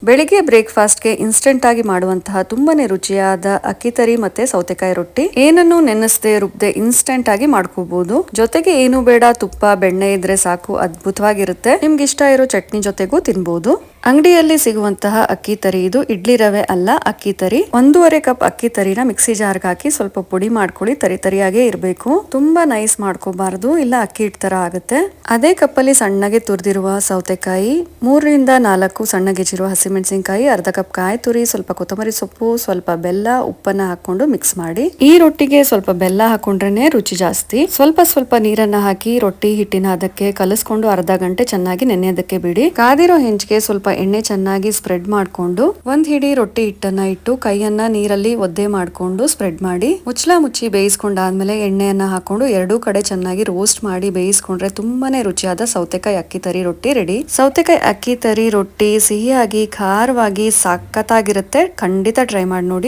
ಬೆಳಿಗ್ಗೆ ಬ್ರೇಕ್ಫಾಸ್ಟ್ಗೆ ಇನ್ಸ್ಟೆಂಟ್ ಆಗಿ ಮಾಡುವಂತಹ ತುಂಬಾನೇ ರುಚಿಯಾದ ಅಕ್ಕಿ ತರಿ ಮತ್ತೆ ಸೌತೆಕಾಯಿ ರೊಟ್ಟಿ ಏನನ್ನು ನೆನೆಸದೆ ರುಬ್ಬದೆ ಇನ್ಸ್ಟೆಂಟ್ ಆಗಿ ಮಾಡ್ಕೋಬಹುದು. ಜೊತೆಗೆ ಏನು ಬೇಡ, ತುಪ್ಪ ಬೆಣ್ಣೆ ಇದ್ರೆ ಸಾಕು, ಅದ್ಭುತವಾಗಿರುತ್ತೆ. ನಿಮ್ಗೆ ಇಷ್ಟ ಇರೋ ಚಟ್ನಿ ಜೊತೆಗೂ ತಿನ್ಬಹುದು. ಅಂಗಡಿಯಲ್ಲಿ ಸಿಗುವಂತಹ ಅಕ್ಕಿ ತರಿ ಇದು. ಇಡ್ಲಿ ರವೆ ಅಲ್ಲ, ಅಕ್ಕಿ ತರಿ. 1.5 ಕಪ್ ಅಕ್ಕಿ ತರಿನ ಮಿಕ್ಸಿ ಜಾರ್ಗೆ ಹಾಕಿ ಸ್ವಲ್ಪ ಪುಡಿ ಮಾಡ್ಕೊಳ್ಳಿ. ತರಿ ತರಿಯಾಗೆ ಇರಬೇಕು, ತುಂಬಾ ನೈಸ್ ಮಾಡ್ಕೋಬಾರ್ದು, ಇಲ್ಲ ಅಕ್ಕಿ ಹಿಟ್ ತರ ಆಗುತ್ತೆ. ಅದೇ ಕಪ್ಪಲ್ಲಿ ಸಣ್ಣಗೆ ತುರಿದಿರುವ ಸೌತೆಕಾಯಿ, 3 ರಿಂದ 4 ಸಣ್ಣಗೆ ಹೆಚ್ಚಿರುವ ಹಸಿಮೆಣಸಿನಕಾಯಿ, ಅರ್ಧ ಕಪ್ ಕಾಯಿ ತುರಿ, ಸ್ವಲ್ಪ ಕೊತ್ತಂಬರಿ ಸೊಪ್ಪು, ಸ್ವಲ್ಪ ಬೆಲ್ಲ, ಉಪ್ಪನ್ನ ಹಾಕೊಂಡು ಮಿಕ್ಸ್ ಮಾಡಿ. ಈ ರೊಟ್ಟಿಗೆ ಸ್ವಲ್ಪ ಬೆಲ್ಲ ಹಾಕೊಂಡ್ರೇನೆ ರುಚಿ ಜಾಸ್ತಿ. ಸ್ವಲ್ಪ ನೀರನ್ನ ಹಾಕಿ ರೊಟ್ಟಿ ಹಿಟ್ಟಿನ ಅದಕ್ಕೆ ಕಲಿಸ್ಕೊಂಡು ಅರ್ಧ ಗಂಟೆ ಚೆನ್ನಾಗಿ ನೆನೆಯೋದಕ್ಕೆ ಬಿಡಿ. ಕಾದಿರೋ ಹೆಂಚಿಗೆ ಸ್ವಲ್ಪ ಎಣ್ಣೆ ಚೆನ್ನಾಗಿ ಸ್ಪ್ರೆಡ್ ಮಾಡ್ಕೊಂಡು 1 ಹಿಡಿ ರೊಟ್ಟಿ ಹಿಟ್ಟನ್ನ ಇಟ್ಟು ಕೈಯನ್ನ ನೀರಲ್ಲಿ ಒದ್ದೆ ಮಾಡ್ಕೊಂಡು ಸ್ಪ್ರೆಡ್ ಮಾಡಿ ಮುಚ್ಚಳ ಮುಚ್ಚಿ ಬೇಯಿಸ್ಕೊಂಡಾದ್ಮೇಲೆ ಎಣ್ಣೆಯನ್ನ ಹಾಕೊಂಡು 2 ಕಡೆ ಚೆನ್ನಾಗಿ ರೋಸ್ಟ್ ಮಾಡಿ ಬೇಯಿಸ್ಕೊಂಡ್ರೆ ತುಂಬಾನೇ ರುಚಿಯಾದ ಸೌತೆಕಾಯಿ ಅಕ್ಕಿ ತರಿ ರೊಟ್ಟಿ ರೆಡಿ. ಸೌತೆಕಾಯಿ ಅಕ್ಕಿ ತರಿ ರೊಟ್ಟಿ ಸಿಹಿಯಾಗಿ ಖಾರವಾಗಿ ಸಖತ್ತಾಗಿರುತ್ತೆ. ಖಂಡಿತ ಟ್ರೈ ಮಾಡಿ ನೋಡಿ.